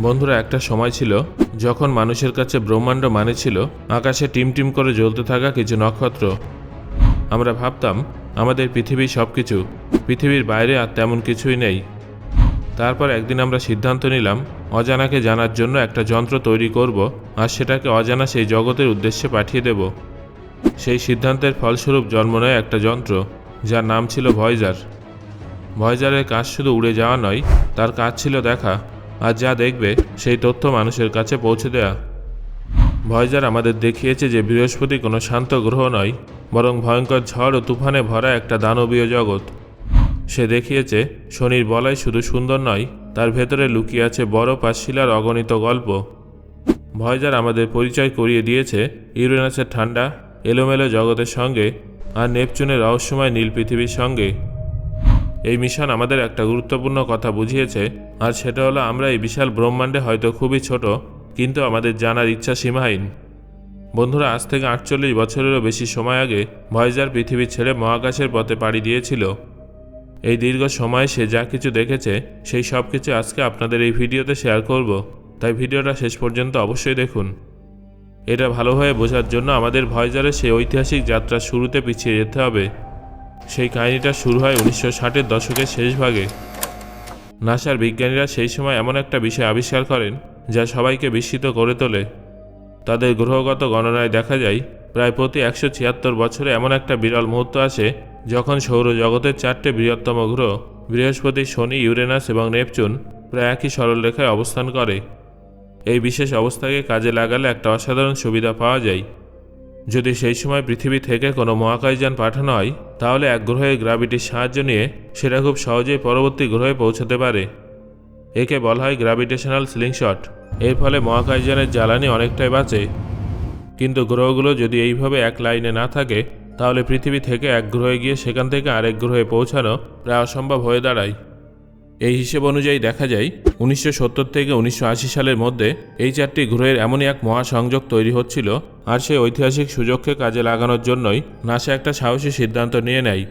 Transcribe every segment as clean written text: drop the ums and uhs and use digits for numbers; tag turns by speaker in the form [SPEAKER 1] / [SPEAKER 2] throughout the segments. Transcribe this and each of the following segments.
[SPEAKER 1] বন্ধুরা, একটা সময় ছিল যখন মানুষের কাছে ব্রহ্মাণ্ড মানে ছিল আকাশে টিম করে জ্বলতে থাকা কিছু নক্ষত্র। আমরা ভাবতাম আমাদের পৃথিবী সব কিছু, পৃথিবীর বাইরে আর তেমন কিছুই নেই। তারপর একদিন আমরা সিদ্ধান্ত নিলাম অজানাকে জানার জন্য একটা যন্ত্র তৈরি করব আর সেটাকে অজানা সেই জগতের উদ্দেশ্যে পাঠিয়ে দেব। সেই সিদ্ধান্তের ফলস্বরূপ জন্ম নেয় একটা যন্ত্র যার নাম ছিল ভয়েজার। ভয়েজারের কাজ শুধু উড়ে যাওয়া নয়, তার কাজ ছিল দেখা আর যা দেখবে সেই তথ্য মানুষের কাছে পৌঁছে দেয়া। ভয়েজার আমাদের দেখিয়েছে যে বৃহস্পতি কোনো শান্ত গ্রহ নয়, বরং ভয়ঙ্কর ঝড় ও তুফানে ভরা একটা দানবীয় জগৎ। সে দেখিয়েছে শনির বলয় শুধু সুন্দর নয়, তার ভেতরে লুকিয়ে আছে বরফ আর শিলার অগণিত গল্প। ভয়েজার আমাদের পরিচয় করিয়ে দিয়েছে ইউরেনাসের ঠান্ডা এলোমেলো জগতের সঙ্গে আর নেপচুনের রহস্যময় নীল পৃথিবীর সঙ্গে। এই মিশন আমাদের একটা গুরুত্বপূর্ণ কথা বুঝিয়েছে, আর সেটা হলো আমরা এই বিশাল ব্রহ্মাণ্ডে হয়তো খুবই ছোট, কিন্তু আমাদের জানার ইচ্ছা সীমাহীন। বন্ধুরা, আজ থেকে 48 বছরেরও বেশি সময় আগে ভয়েজার পৃথিবী ছেড়ে মহাকাশের পথে পাড়ি দিয়েছিল। এই দীর্ঘ সময়ে সে যা কিছু দেখেছে সেই সব কিছু আজকে আপনাদের এই ভিডিওতে শেয়ার করব, তাই ভিডিওটা শেষ পর্যন্ত অবশ্যই দেখুন। এটা ভালোভাবে বোঝার জন্য আমাদের ভয়েজারের সেই ঐতিহাসিক যাত্রার শুরুতে পিছিয়ে যেতে হবে। সেই কাহিনীটা শুরু হয় 1960-এর দশকের শেষ ভাগে। নাসার বিজ্ঞানীরা সেই সময় এমন একটা বিষয় আবিষ্কার করেন যা সবাইকে বিস্মিত করে তোলে। তাদের গ্রহগত গণনায় দেখা যায় প্রায় প্রতি 176 বছরে এমন একটা বিরল মুহূর্ত আসে যখন সৌরজগতের 4টে বৃহত্তম গ্রহ বৃহস্পতি, শনি, ইউরেনাস এবং নেপচুন প্রায় একই সরলরেখায় অবস্থান করে। এই বিশেষ অবস্থাকে কাজে লাগালে একটা অসাধারণ সুবিধা পাওয়া যায়। যদি সেই সময় পৃথিবী থেকে কোনো মহাকাশযান পাঠানো হয়, তাহলে এক গ্রহের গ্র্যাভিটির সাহায্য নিয়ে সেটা খুব সহজেই পরবর্তী গ্রহে পৌঁছাতে পারে। একে বলা হয় গ্র্যাভিটেশনাল স্লিংশট। এর ফলে মহাকাশযানের জ্বালানি অনেকটাই বাঁচে। কিন্তু গ্রহগুলো যদি এইভাবে এক লাইনে না থাকে, তাহলে পৃথিবী থেকে এক গ্রহে গিয়ে সেখান থেকে আরেক গ্রহে পৌঁছানো প্রায় অসম্ভব হয়ে দাঁড়ায়। এই হিসেব অনুযায়ী দেখা যায় 1970 থেকে 1980 সালের মধ্যে এই 4টি গ্রহের এমনই এক মহাসংযোগ তৈরি হচ্ছিল, আর সেই ঐতিহাসিক সুযোগকে কাজে লাগানোর জন্যই নাসা একটা সাহসী সিদ্ধান্ত নিয়ে নেয়।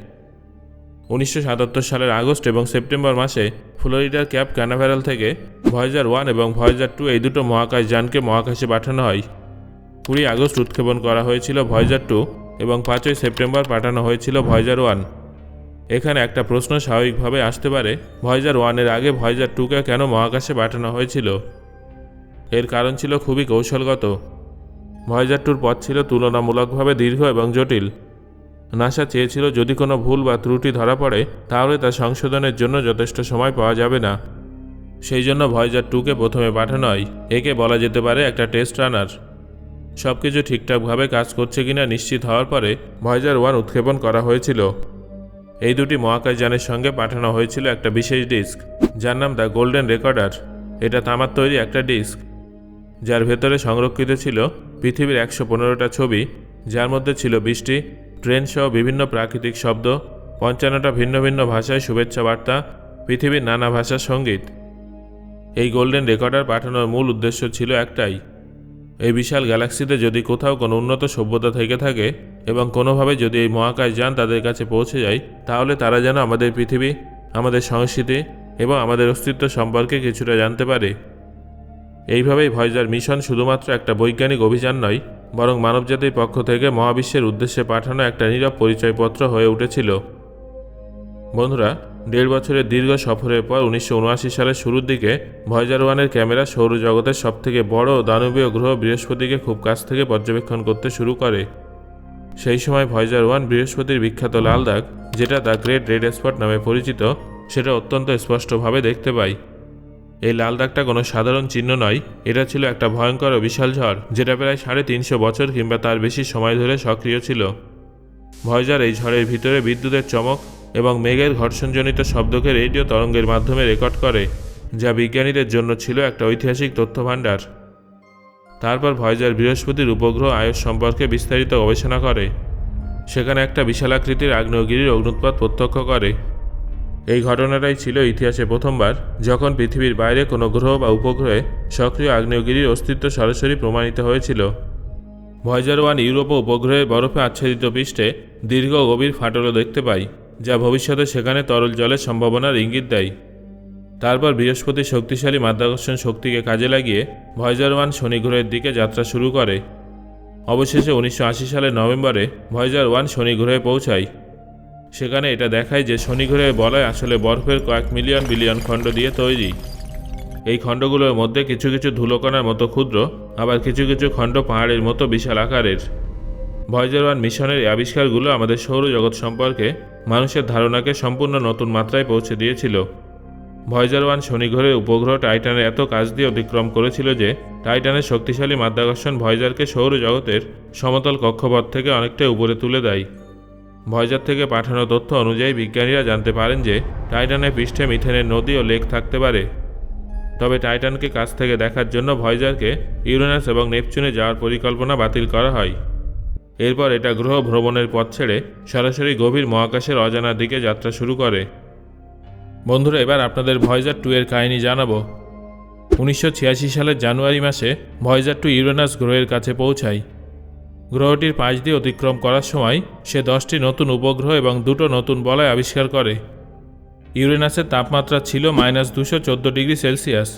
[SPEAKER 1] 1977 সালের আগস্ট এবং সেপ্টেম্বর মাসে ফ্লোরিডার ক্যাপ ক্যানাভেরাল থেকে ভয়েজার 1 এবং ভয়েজার 2 এই দুটো মহাকাশযানকে মহাকাশে পাঠানো হয়। 20 আগস্ট উৎক্ষেপণ করা হয়েছিল ভয়েজার 2 এবং 5 সেপ্টেম্বর পাঠানো হয়েছিল ভয়েজার 1। এখানে একটা প্রশ্ন স্বাভাবিকভাবে আসতে পারে, ভয়েজার 1-এর আগে ভয়েজার 2-কে কেন মহাকাশে পাঠানো হয়েছিল? এর কারণ ছিল খুবই কৌশলগত। ভয়েজার 2-র পথ ছিল তুলনামূলকভাবে দীর্ঘ এবং জটিল। নাসা চেয়েছিল যদি কোনো ভুল বা ত্রুটি ধরা পড়ে, তাহলে তা সংশোধনের জন্য যথেষ্ট সময় পাওয়া যাবে না। সেই জন্য ভয়েজার 2-কে প্রথমে পাঠানো হয়। একে বলা যেতে পারে একটা টেস্ট রানার। সব কিছু ঠিকঠাকভাবে কাজ করছে কিনা নিশ্চিত হওয়ার পরে ভয়েজার 1 উৎক্ষেপণ করা হয়েছিল। এই দুটি মহাকাশযানের সঙ্গে পাঠানো হয়েছিল একটা বিশেষ ডিস্ক, যার নাম দ্য গোল্ডেন রেকর্ডার। এটা তামার তৈরি একটা ডিস্ক, যার ভেতরে সংরক্ষিত ছিল পৃথিবীর 115টা ছবি, যার মধ্যে ছিল 20টি ট্রেন সহ বিভিন্ন প্রাকৃতিক শব্দ, 55টা ভিন্ন ভিন্ন ভাষায় শুভেচ্ছা বার্তা, পৃথিবীর নানা ভাষার সঙ্গীত। এই গোল্ডেন রেকর্ডার পাঠানোর মূল উদ্দেশ্য ছিল একটাই, এই বিশাল গ্যালাক্সিতে যদি কোথাও কোনো উন্নত সভ্যতা থেকে থাকে এবং কোনোভাবে যদি এই মহাকাশযান তাদের কাছে পৌঁছে যায়, তাহলে তারা যেন আমাদের পৃথিবী, আমাদের সংস্কৃতি এবং আমাদের অস্তিত্ব সম্পর্কে কিছুটা জানতে পারে। এইভাবেই ভয়েজার মিশন শুধুমাত্র একটা বৈজ্ঞানিক অভিযান নয়, বরং মানবজাতির পক্ষ থেকে মহাবিশ্বের উদ্দেশ্যে পাঠানো একটা নীরব পরিচয়পত্র হয়ে উঠেছিল। বন্ধুরা, 1.5 বছরের দীর্ঘ সফরের পর 1979 সালের শুরুর দিকে ভয়েজার 1-এর ক্যামেরা সৌরজগতের সবথেকে বড় দানবীয় গ্রহ বৃহস্পতিকে খুব কাছ থেকে পর্যবেক্ষণ করতে শুরু করে। সেই সময় ভয়েজার 1 বৃহস্পতির বিখ্যাত লাল দাগ, যেটা দ্য গ্রেট রেড স্পট নামে পরিচিত, সেটা অত্যন্ত স্পষ্টভাবে দেখতে পায়। এই লাল দাগটা কোনো সাধারণ চিহ্ন নয়, এটা ছিল একটা ভয়ঙ্কর ও বিশাল ঝড়, যেটা প্রায় 350 বছর কিংবা তার বেশি সময় ধরে সক্রিয় ছিল। ভয়েজার এই ঝড়ের ভিতরে বিদ্যুতের চমক এবং মেঘের ঘর্ষণজনিত শব্দকে রেডিও তরঙ্গের মাধ্যমে রেকর্ড করে, যা বিজ্ঞানীদের জন্য ছিল একটা ঐতিহাসিক তথ্যভাণ্ডার। তারপর ভয়েজার বৃহস্পতির উপগ্রহ আয়স সম্পর্কে বিস্তারিত গবেষণা করে। সেখানে একটা বিশালাকৃতির আগ্নেয়গিরির অগ্নুৎপাত প্রত্যক্ষ করে। এই ঘটনাটাই ছিল ইতিহাসে প্রথমবার যখন পৃথিবীর বাইরে কোনো গ্রহ বা উপগ্রহে সক্রিয় আগ্নেয়গিরির অস্তিত্ব সরাসরি প্রমাণিত হয়েছিল। ভয়েজার 1 ইউরোপ উপগ্রহের বরফে আচ্ছাদিত পৃষ্ঠে দীর্ঘ গভীর ফাটলও দেখতে পায়, যা ভবিষ্যতে সেখানে তরল জলের সম্ভাবনার ইঙ্গিত দেয়। তারপর বৃহস্পতির শক্তিশালী মাধ্যাকর্ষণ শক্তিকে কাজে লাগিয়ে ভয়েজার 1 শনি গ্রহের দিকে যাত্রা শুরু করে। অবশেষে 1980 সালের নভেম্বরে ভয়েজার 1 শনি গ্রহে পৌঁছায়। সেখানে এটা দেখায় যে শনি গ্রহের বলয় আসলে বরফের কয়েক মিলিয়ন বিলিয়ন খণ্ড দিয়ে তৈরি। এই খণ্ডগুলোর মধ্যে কিছু কিছু ধুলোকণার মতো ক্ষুদ্র, আবার কিছু কিছু খণ্ড পাহাড়ের মতো বিশাল আকারের। ভয়েজার 1 মিশনের এই আবিষ্কারগুলো আমাদের সৌরজগৎ সম্পর্কে মানুষের ধারণাকে সম্পূর্ণ নতুন মাত্রায় পৌঁছে দিয়েছিল। ভয়েজার 1 শনি গ্রহের উপগ্রহ টাইটানের এত কাছ দিয়ে অতিক্রম করেছিল যে টাইটানের শক্তিশালী মাধ্যাকর্ষণ ভয়েজারকে সৌরজগতের সমতল কক্ষপথ থেকে অনেকটাই উপরে তুলে দেয়। ভয়েজার থেকে পাঠানো তথ্য অনুযায়ী বিজ্ঞানীরা জানতে পারেন যে টাইটানের পৃষ্ঠে মিথেনের নদী ও লেক থাকতে পারে। তবে টাইটানকে কাছ থেকে দেখার জন্য ভয়েজারকে ইউরেনাস এবং নেপচুনে যাওয়ার পরিকল্পনা বাতিল করা হয়। এরপর এটা গ্রহ ভ্রমণের পথ ছেড়ে সরাসরি গভীর মহাকাশের অজানার দিকে যাত্রা শুরু করে। বন্ধুরা, এবার আপনাদের ভয়েজার 2 এর কাহিনী জানাবো। 1986 সালের জানুয়ারি মাসে ভয়েজার 2 ইউরেনাস গ্রহের কাছে পৌঁছায়। গ্রহটির পাশ দিয়ে অতিক্রম করার সময় সে 10টি নতুন উপগ্রহ এবং 2টো নতুন বলয় আবিষ্কার করে। ইউরেনাসের তাপমাত্রা ছিল -214 ডিগ্রি সেলসিয়াস।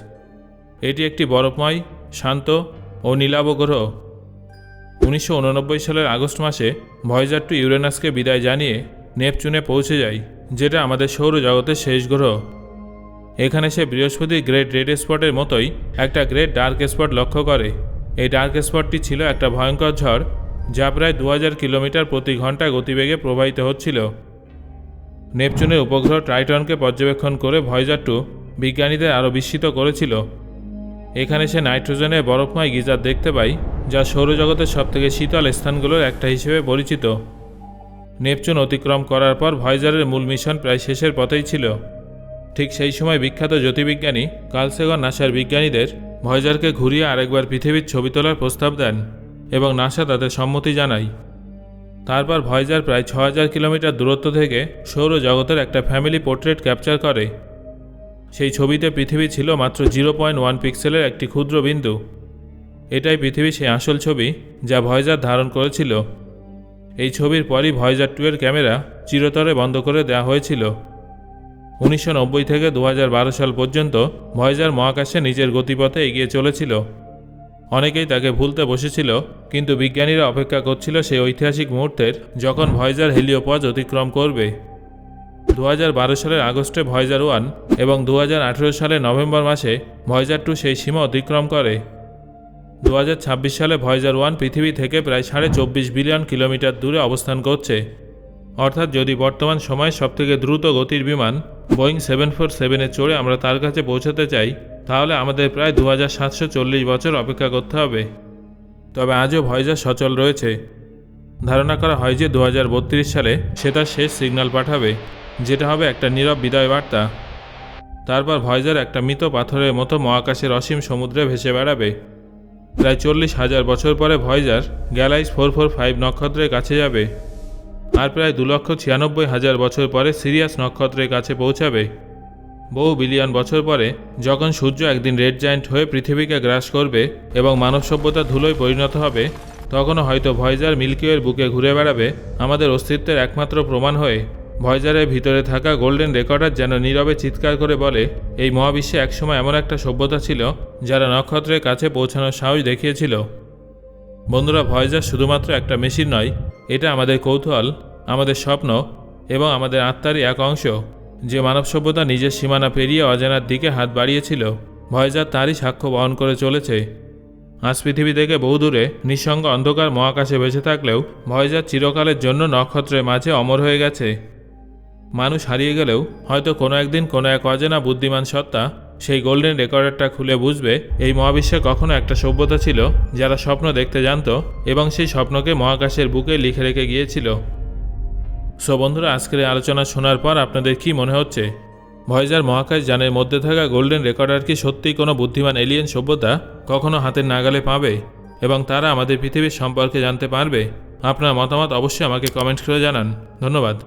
[SPEAKER 1] এটি একটি বরফময়, শান্ত ও নীলাভ গ্রহ। 1989 সালের আগস্ট মাসে ভয়েজার 2 ইউরেনাসকে বিদায় জানিয়ে নেপচুনে পৌঁছে যায়, যেটা আমাদের সৌরজগতের শেষ গ্রহ। এখানে সে বৃহস্পতির গ্রেট রেড স্পটের মতোই একটা গ্রেট ডার্ক স্পট লক্ষ্য করে। এই ডার্ক স্পটটি ছিল একটা ভয়ঙ্কর ঝড়, যা প্রায় 2000 কিলোমিটার প্রতি ঘন্টা গতিবেগে প্রবাহিত হচ্ছিল। নেপচুনের উপগ্রহ টাইটনকে পর্যবেক্ষণ করে ভয়েজার 2 বিজ্ঞানীদের আরও বিস্মিত করেছিল। এখানে সে নাইট্রোজেনের বরফময় গিজার দেখতে পায়, যা সৌরজগতের সবথেকে শীতল স্থানগুলোর একটা হিসেবে পরিচিত। নেপচুন অতিক্রম করার পর ভয়েজারের মূল মিশন প্রায় শেষের পথেই ছিল। ঠিক সেই সময় বিখ্যাত জ্যোতির্বিজ্ঞানী কার্ল সেগন নাসার বিজ্ঞানীদের ভয়েজারকে ঘুরিয়ে আরেকবার পৃথিবীর ছবি তোলার প্রস্তাব দেন এবং নাসা তাদের সম্মতি জানায়। তারপর ভয়েজার প্রায় 6000 কিলোমিটার দূরত্ব থেকে সৌরজগতের একটা ফ্যামিলি পোর্ট্রেট ক্যাপচার করে। সেই ছবিতে পৃথিবী ছিল মাত্র 0.1 পিক্সেলের একটি ক্ষুদ্র বিন্দু। এটাই পৃথিবীর সেই আসল ছবি যা ভয়েজার ধারণ করেছিল। এই ছবির পরই ভয়েজার 2 এর ক্যামেরা চিরতরে বন্ধ করে দেওয়া হয়েছিল। 1990 থেকে 2012 সাল পর্যন্ত ভয়েজার মহাকাশে নিজের গতিপথে এগিয়ে চলেছিল। অনেকেই তাকে ভুলতে বসেছিল, কিন্তু বিজ্ঞানীরা অপেক্ষা করছিল সেই ঐতিহাসিক মুহূর্তের যখন ভয়েজার হেলিওপজ অতিক্রম করবে। 2012 সালের আগস্টে ভয়েজার 1 এবং 2018 সালের নভেম্বর মাসে ভয়েজার 2 সেই সীমা অতিক্রম করে। 2026 সালে ভয়েজার 1 পৃথিবী থেকে প্রায় 24.5 বিলিয়ন কিলোমিটার দূরে অবস্থান করছে। অর্থাৎ যদি বর্তমান সময়ে সবথেকে দ্রুত গতির বিমান বোয়িং 747-এ চড়ে আমরা তার কাছে পৌঁছাতে চাই, তাহলে আমাদের প্রায় 2740 বছর অপেক্ষা করতে হবে। তবে আজও ভয়েজার সচল রয়েছে। ধারণা করা হয় যে 2032 সালে সে তার শেষ সিগন্যাল পাঠাবে, যেটা হবে একটা নীরব বিদায় বার্তা। তারপর ভয়েজার একটা মৃত পাথরের মতো মহাকাশের অসীম সমুদ্রে ভেসে বেড়াবে। প্রায় 40,000 বছর পরে ভয়েজার গ্যালাইজ 445 নক্ষত্রের কাছে যাবে, আর প্রায় 2,96,000 বছর পরে সিরিয়াস নক্ষত্রের কাছে পৌঁছাবে। বহু বিলিয়ন বছর পরে যখন সূর্য একদিন রেড জায়ান্ট হয়ে পৃথিবীকে গ্রাস করবে এবং মানব সভ্যতা ধুলোয় পরিণত হবে, তখনও হয়তো ভয়েজার মিল্কিওয়ের বুকে ঘুরে বেড়াবে আমাদের অস্তিত্বের একমাত্র প্রমাণ হয়ে। ভয়েজারের ভিতরে থাকা গোল্ডেন রেকর্ডার যেন নীরবে চিৎকার করে বলে, এই মহাবিশ্বে একসময় এমন একটা সভ্যতা ছিল যারা নক্ষত্রের কাছে পৌঁছানোর সাহস দেখিয়েছিল। বন্ধুরা, ভয়েজার শুধুমাত্র একটা মেশিন নয়, এটা আমাদের কৌতূহল, আমাদের স্বপ্ন এবং আমাদের আত্মারই এক অংশ, যে মানব সভ্যতা নিজের সীমানা পেরিয়ে অজানার দিকে হাত বাড়িয়েছিল। ভয়েজার তারই সাক্ষ্য বহন করে চলেছে। আজ পৃথিবী থেকে বহু দূরে নিঃসঙ্গ অন্ধকার মহাকাশে বেঁচে থাকলেও ভয়েজার চিরকালের জন্য নক্ষত্রের মাঝে অমর হয়ে গেছে। মানুষ হারিয়ে গেলেও হয়তো কোনো একদিন কোনো এক অজানা বুদ্ধিমান সত্তা সেই গোল্ডেন রেকর্ডারটা খুলে বুঝবে এই মহাবিশ্বে কখনো একটা সভ্যতা ছিল যারা স্বপ্ন দেখতে জানত এবং সেই স্বপ্নকে মহাকাশের বুকে লিখে রেখে গিয়েছিল। সো বন্ধুরা, আজকের এই আলোচনা শোনার পর আপনাদের কি মনে হচ্ছে? ভয়েজার মহাকাশ যানের মধ্যে থাকা গোল্ডেন রেকর্ডার কি সত্যিই কোনো বুদ্ধিমান এলিয়েন সভ্যতা কখনো হাতের নাগালে পাবে এবং তারা আমাদের পৃথিবীর সম্পর্কে জানতে পারবে? আপনার মতামত অবশ্যই আমাকে কমেন্ট করে জানান। ধন্যবাদ।